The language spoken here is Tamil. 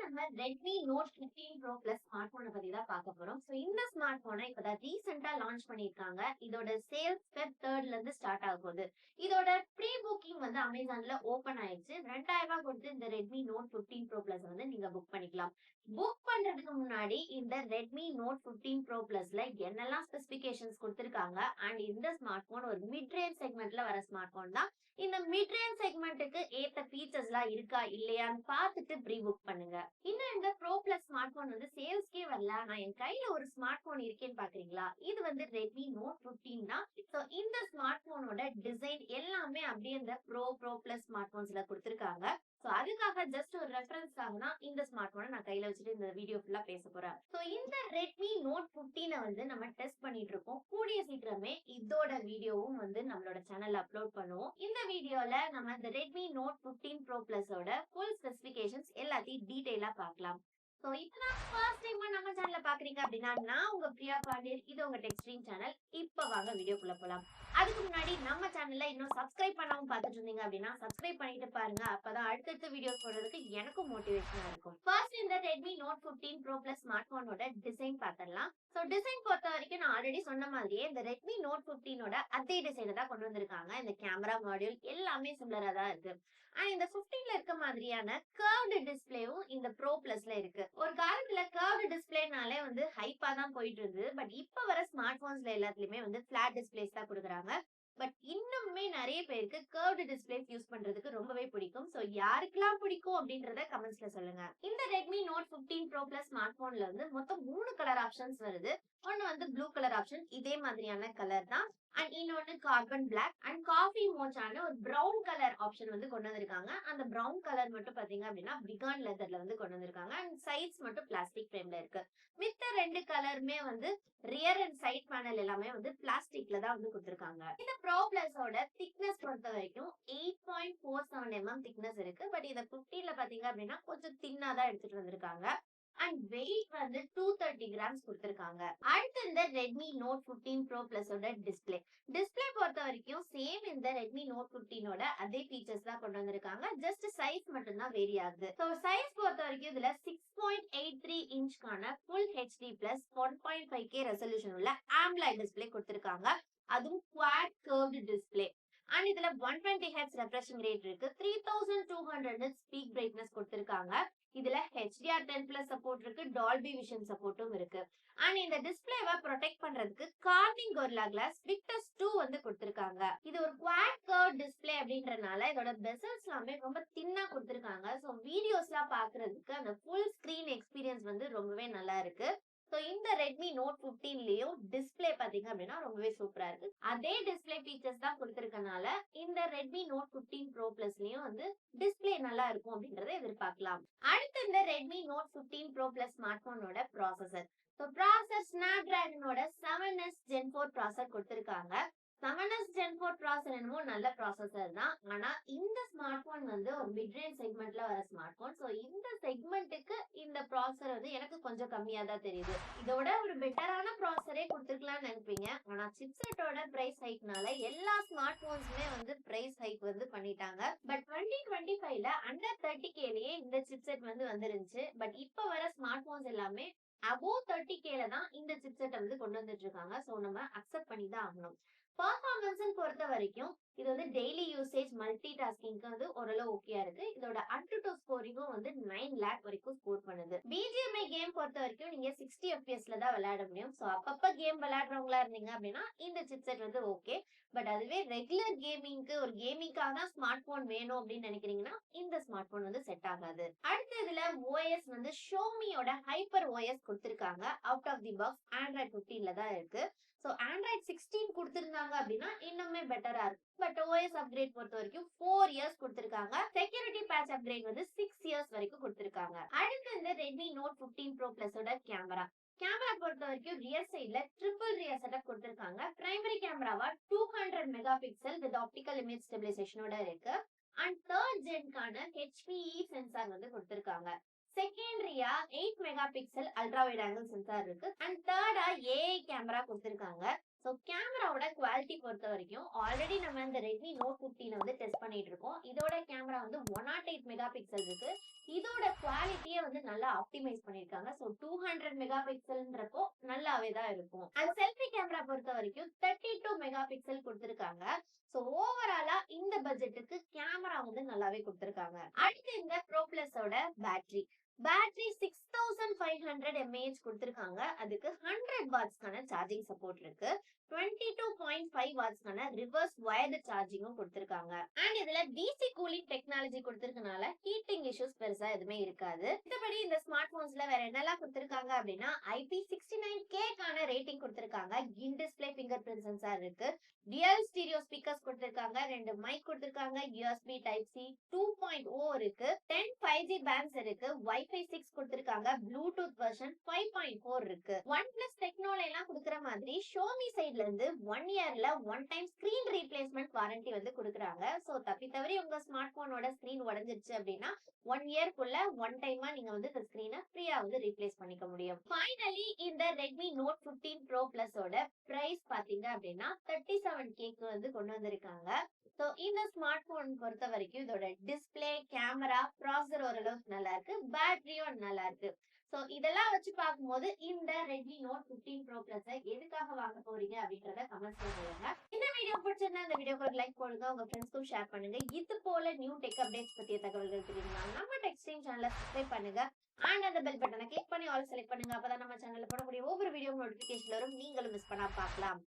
நம்ம Redmi Note 15 Pro Plus smart போனை பத்தி தான் பார்க்க போறோம். சோ இந்த ஸ்மார்ட் போனை இப்பதான் ரீசெண்டா லான்ச் பண்ணிருக்காங்க. இதோட சேல்ஸ் Feb 3rd இருந்து ஸ்டார்ட் ஆக போகுது. இதோட ப்ரீ புக்கிங் வந்து அமேசான்ல ஓபன் ஆயிடுச்சு. 2000 ரூபாய் கொடுத்து இந்த Redmi Note 15 Pro Plus வந்து நீங்க புக் பண்ணிக்கலாம். புக் பண்றதுக்கு முன்னாடி இந்த Redmi Note 15 Pro Plusல என்னெல்லாம் ஸ்பெசிபிகேஷன்ஸ் கொடுத்திருக்காங்க அண்ட் இந்த ஸ்மார்ட் போன் ஒரு மிட் ரேஞ்ச் செக்மெண்ட்ல வர ஸ்மார்ட் போன் தான். இந்த மிட் ரேஞ்ச் செக்மெண்ட்டுக்கு ஏத்த ஃபீச்சர்ஸ் எல்லாம் இருக்கா இல்லையான்னு பார்த்துட்டு ப்ரீ புக் பண்ணுங்க. இன்னும் இந்த ப்ரோ பிளஸ் ஸ்மார்ட் போன் வந்து சேல்ஸ்க்கே வரல. நான் என் கையில ஒரு ஸ்மார்ட் போன் இருக்கேன்னு பாக்குறீங்களா? இது வந்து Redmi Note 15 தான். சோ இந்த ஸ்மார்ட் போனோட டிசைன் எல்லாமே அப்படியே இந்த ப்ரோ பிளஸ் ஸ்மார்ட் போன்ஸ்ல கொடுத்திருக்காங்க. சோ அதுக்காக ஜஸ்ட் ஒரு ரெஃபரன்ஸ்க்காக தான் இந்த ஸ்மார்ட் போனை நான் கையில வச்சுட்டு இந்த வீடியோ ஃபுல்லா பேச போறேன். சோ இந்த Redmi Note 15 வந்து நம்ம டெஸ்ட் பண்ணிட்டு இருக்கோம். கூடிய சீக்கிரமே இதோட வீடியோவும் வந்து நம்மளோட சேனல்ல அப்லோட் பண்ணுவோம். இந்த வீடியோல நம்ம இந்த Redmi Note 15 Pro Plus ஓட ஃபுல் ஸ்பெசிபிகேஷன்ஸ் எல்லாத்தையும் டீடைலா பார்க்கலாம். சோ இப்பதான் ஃபர்ஸ்ட் டைமா நம்ம சேனல்ல பாக்குறீங்க அப்படின்னா நான் உங்க பிரியா பாண்டியன், இது உங்க டெக்ஸ்ட்ரீம் சேனல். இப்ப வாங்க வீடியோக்குள்ள போலாம். அதுக்கு முன்னாடி நம்ம சேனல்ல இன்னும் சப்ஸ்கிரைப் பண்ணாம பாத்துட்டு இருந்தீங்க அப்படின்னா சப்ஸ்கிரைப் பண்ணிட்டு பாருங்க. அப்பதான் அடுத்தடுத்த வீடியோஸ் போடுறதுக்கு எனக்கும் மோட்டிவேஷனா இருக்கும். ஃபர்ஸ்ட் இந்த Redmi Note 15 Pro Plus smart போனோட டிசைன் பார்த்தரலாம். சோ டிசைன் பொறுத்த வரைக்கும் நான் ஆல்ரெடி சொன்ன மாதிரியே இந்த Redmi Note 15ஓட அதே டிசைனை தான் கொண்டு வந்திருக்காங்க. இந்த கேமரா மாடியூல் எல்லாமே சிமிலரா தான் இருக்கு. ஆனா இந்த 15ல இருக்க மாதிரியான கர்வ்டு டிஸ்பிளேவும் இந்த Pro Plusல இருக்கு. ஒரு காலத்துல கர்வ்டு டிஸ்பிளேனாலே வந்து ஹைப்பா தான் போயிட்டு இருந்தது. பட் இப்ப வர ஸ்மார்ட் போன்ஸ்ல எல்லாத்துலயுமே வந்து பிளாட் டிஸ்பிளேஸ் தான் கொடுக்குறாங்க. பட் இன்னுமே நிறைய பேருக்கு கர்வ்டு டிஸ்பிளேஸ் யூஸ் பண்றதுக்கு ரொம்பவே பிடிக்கும். சோ யாருக்கெல்லாம் பிடிக்கும் அப்படின்றத கமெண்ட்ஸ்ல சொல்லுங்க. இந்த Redmi Note 15 Pro Plus smart போன்ல வந்து மொத்தம் 3 கலர் ஆப்ஷன்ஸ் வருது. ஒன்னு வந்து ப்ளூ கலர் ஆப்ஷன், இதே மாதிரியான கலர் தான். அண்ட் இன்னொன்னு கார்பன் பிளாக் அண்ட் காஃபி மோச்சான ஒரு பிரவுன் கலர் ஆப்ஷன் வந்து கொண்டு வந்திருக்காங்க. அந்த பிரவுன் கலர் மட்டும் பாத்தீங்க அப்படின்னா பிகான் லெதர்ல வந்து கொண்டு வந்திருக்காங்க. அண்ட் சைட்ஸ் மட்டும் பிளாஸ்டிக் ஃப்ரேம்ல இருக்கு. மித்த 2 கலருமே வந்து ரியர் அண்ட் சைட் பேனல் எல்லாமே வந்து பிளாஸ்டிக்ல தான் வந்து கொடுத்திருக்காங்க. இந்த ப்ரோ பிளஸோட திக்னஸ் பொறுத்த வரைக்கும் 8.47 mm திக்னஸ் இருக்கு. பட் இத 15ல பாத்தீங்க அப்படின்னா கொஞ்சம் தின்னா தான் எடுத்துட்டு வந்திருக்காங்க. அண்ட் வெயிட் வந்து 230 கிராம்ஸ் கொடுத்திருக்காங்க. அடுத்து இந்த Redmi Note 15 Pro Plus ஓட டிஸ்பிளே பொறுத்த வரைக்கும் சேம் இந்த Redmi Note 15ஓட அதே ஃபீச்சர்ஸ் தான் கொண்டு வந்திருக்காங்க. ஜஸ்ட் சைஸ் மட்டும் தான் வேரி ஆகுது. சோ சைஸ் பொறுத்த வரைக்கும் இதுல 6.83 இன்ச்கான Full HD Plus 1.5K resolution உள்ள AMOLED டிஸ்பிளே கொடுத்திருக்காங்க. அதுவும் குவாட் கர்வ்டு டிஸ்பிளே. அண்ட் இதுல 120 Hz ரெஃப்ரெஷிங் ரேட் இருக்கு. 3200 nits பீக் பிரைட்னஸ் கொடுத்திருக்காங்க. இதுல HDR10+ சப்போர்ட் இருக்கு, டால்பி விஷன் சப்போர்ட்டும் இருக்கு. அண்ட் இந்த டிஸ்பிளேவை ப்ரொடெக்ட் பண்றதுக்கு கார்னிங் கொரில்லா கிளாஸ் Victus 2 வந்து கொடுத்திருக்காங்க. இது ஒரு குவாட் கர்வ் டிஸ்பிளே அப்படின்றனால இதோட பெசல்ஸ் எல்லாமே ரொம்ப தின்னா கொடுத்திருக்காங்க. சோ வீடியோஸ்லாம் பாக்குறதுக்கு அந்த ஃபுல் ஸ்கிரீன் எக்ஸ்பீரியன்ஸ் வந்து ரொம்பவே நல்லா இருக்கு. சோ இந்த Redmi Note 15லயும் டிஸ்பிளே பாத்தீங்க அப்படின்னா ரொம்பவே சூப்பரா இருக்கு. அதே டிஸ்பிளே ஃபீச்சர்ஸ் தான் கொடுத்திருக்கனால இந்த Redmi Note 15 Pro Plusலயும் வந்து டிஸ்பிளே நல்லா இருக்கும் அப்படின்றத எதிர்பார்க்கலாம். அடுத்து இந்த Redmi Note 15 Pro Plus smart போனோட ப்ராசஸர். சோ ப்ராசஸர் Snapdragonோட 7S Gen 4 ப்ராசஸர் கொடுத்திருக்காங்க. 7S Gen 4 ப்ராசஸர் என்னமோ நல்ல ப்ராசஸர் தான். ஆனா இந்த ஸ்மார்ட் போன் வந்து ஒரு மிட் ரேஞ்ச் செக்மெண்ட்ல வர ஸ்மார்ட் போன். சோ இந்த செக்மெண்ட்டுக்கு இந்த ப்ராசஸர் வந்து எனக்கு கொஞ்சம் கம்மியா தான் தெரியுது. இதோட ஒரு பெட்டரான ப்ராசஸரே கொடுத்திருக்கலாம்னு நினைப்பீங்க. ஆனா சிப்செட்டோட பிரைஸ் ஹைக்னால எல்லா ஸ்மார்ட் போன்ஸ்மே வந்து பிரைஸ் ஹைக் வந்து பண்ணிட்டாங்க. பட் 2025ல அண்டர் 30Kலயே இந்த சிப்செட் வந்து வந்துருந்துச்சு. பட் இப்ப வர ஸ்மார்ட் போன்ஸ் எல்லாமே above 30Kல தான் இந்த சிப்செட் வந்து கொண்டு வந்துட்டு இருக்காங்க. சோ நம்ம அக்செப்ட் பண்ணி தான் ஆகணும். பெர்ஃபார்மன்ஸ் பொறுத்த வரைக்கும் இது வந்து டெய்லி யூசேஜ் மல்டி டாஸ்கிங்க்கு வந்து ஓரளவு ஓகேயா இருக்கு. இதோட AnTuTu ஸ்கோரிங்கும் வந்து 9 lakh வரைக்கும் ஸ்கோர் பண்ணுது. BGMI கேம் பொறுத்த வரைக்கும் நீங்க 60 FPSல தான் விளையாட முடியும். சோ அப்பப்ப கேம் விளையாடுறவங்களா இருந்தீங்க அப்படின்னா இந்த சிப்செட் வந்து ஓகே. பட் அதுவே ரெகுலர் கேமிங்க்கு ஒரு கேமிங்காக ஸ்மார்ட் போன் வேணும் அப்படின்னு நினைக்கிறீங்கன்னா இந்த ஸ்மார்ட் போன் வந்து செட் ஆகாது. அடுத்து இதுல OS வந்து Xiaomiயோட ஹைப்பர் OS கொடுத்திருக்காங்க. Out of the box Android 15ல தான் இருக்கு. சோ Android 16 கொடுத்திருந்தாங்க அப்படின்னா இன்னுமே பெட்டரா இருக்கும். பட் OS அப்கிரேட் பொறுத்த வரைக்கும் 4 இயர்ஸ் கொடுத்திருக்காங்க. செக்யூரிட்டி பேட்ச் அப்கிரேட் வந்து 6 இயர்ஸ் வரைக்கும் கொடுத்திருக்காங்க. அடுத்து இந்த Redmi Note 15 Pro Plus ஓட கேமரா பொறுத்த வரைக்கும் ரியர் சைடுல ட்ரிபிள் ரியர் செட்டப் கொடுத்திருக்காங்க. பிரைமரி கேமராவா 200 mega pixel with optical image ஸ்டெபிலைசேஷனோட இருக்கு. அண்ட் தேர்ட் ஜென்கான HPE சென்சார் வந்து கொடுத்திருக்காங்க. செகண்டரியா 8 mega pixel ultra wide angle sensor இருக்கு. அண்ட் தேர்டா AI கேமரா கொடுத்திருக்காங்க. சோ கேமராவோட குவாலிட்டி பொறுத்த வரைக்கும் ஆல்ரெடி நம்ம இந்த Redmi Note 15 வந்து டெஸ்ட் பண்ணிட்டு இருக்கோம். இதோட கேமரா வந்து 108 மெகா பிக்சல் இருக்கு. இதோட குவாலிட்டியே வந்து வந்து நல்லா ஆப்டிமைஸ் பண்ணிருக்காங்க. சோ 200 மெகா பிக்சல்ன்றப்போ நல்லாவே தான் இருக்கும். அண்ட் செல்ஃபி கேமரா பொறுத்த வரைக்கும் 32 மெகா பிக்சல் கொடுத்திருக்காங்க. சோ ஓவராலா இந்த பட்ஜெட்டுக்கு கேமரா வந்து நல்லாவே கொடுத்திருக்காங்க. அடுத்து இந்த ப்ரோ பிளஸோட பேட்டரி. பேட்டரி 6500 mAh கொடுத்திருக்காங்க. அதுக்கு 100 வாட்ஸ்க்கான சார்ஜிங் சப்போர்ட் இருக்கு. 22.5 வாட்ஸ்க்கான ரிவர்ஸ் வயர்டு சார்ஜிங்கும் கொடுத்திருக்காங்க. அண்ட் இதுல டிசி கூலிங் டெக்னாலஜி கொடுத்திருக்கனால ஹீட்டிங் இஷ்யூஸ் பெருசா எதுவுமே இருக்காது. மத்தபடி இந்த ஸ்மார்ட் போன்ஸ்ல வேற என்னெல்லாம் கொடுத்திருக்காங்க அப்படின்னா IP69K ரேட்டிங் கொடுத்திருக்காங்க. இன் டிஸ்ப்ளே ஃபிங்கர் பிரிண்ட் சென்சார் இருக்கு. டியூயல் ஸ்டீரியோ ஸ்பீக்கர்ஸ் கொடுத்திருக்காங்க. 2 மைக் கொடுத்திருக்காங்க. USB டைப் C 2.0 இருக்கு. 10 5G பேண்ட்ஸ் இருக்கு. Wi-Fi 6 கொடுத்திருக்காங்க. ப்ளூடூத் வெர்ஷன் 5.4 இருக்கு. OnePlus டெக்னாலஜி எல்லாம் கொடுக்கிற மாதிரி Xiaomi சைடுல இருந்து 1 இயர்ல one time screen replacement warranty வந்து கொடுக்குறாங்க. சோ தப்பி தவறி உங்க ஸ்மார்ட் போனோட ஸ்கிரீன் உடைஞ்சிருச்சு அப்படின்னா 1 இயர்க்குள்ள ஒன் டைமா நீங்க வந்து இந்த ஸ்கிரீனை ஃப்ரீயா வந்து ரீப்ளேஸ் பண்ணிக்க முடியும். ஃபைனலி இந்த Redmi Note 15 Pro Plus ஓட பிரைஸ் பாத்தீங்க அப்படின்னா 37K வந்து கொண்டு வந்திருக்காங்க. சோ இந்த ஸ்மார்ட் போன் பொறுத்த வரைக்கும் இதோட டிஸ்ப்ளே, கேமரா, ப்ராசஸர் ஓரளவுக்கு நல்லா இருக்கு. பேட்டரியும் நல்லா இருக்கு. சோ இதெல்லாம் வச்சு பார்க்கும்போது இந்த Redmi Note 15 Pro Plus எதுக்காக வாங்க போறீங்க அப்படின்றத கமெண்ட்ஸ்ல சொல்லுங்க. இந்த வீடியோ பிடிச்சிருந்தா இந்த வீடியோக்கு ஒரு லைக் போடுங்க. உங்க ஃப்ரெண்ட்ஸ்க்கும் ஷேர் பண்ணுங்க. இது போல நியூ டெக் அப்டேட்ஸ் பத்திய தகவல்கள் தெரியுமா நம்ம டெக் ஸ்ட்ரீம் சேனலை சப்ஸ்கிரைப் பண்ணுங்க. அண்ட் அந்த பெல் பட்டனை கிளிக் பண்ணி ஆல் செலக்ட் பண்ணுங்க. அப்பதான் நம்ம சேனல்ல போடக்கூடிய ஒவ்வொரு வீடியோ நோட்டிபிகேஷன் வரும். நீங்களும் மிஸ் பண்ணாம பார்க்கலாம்.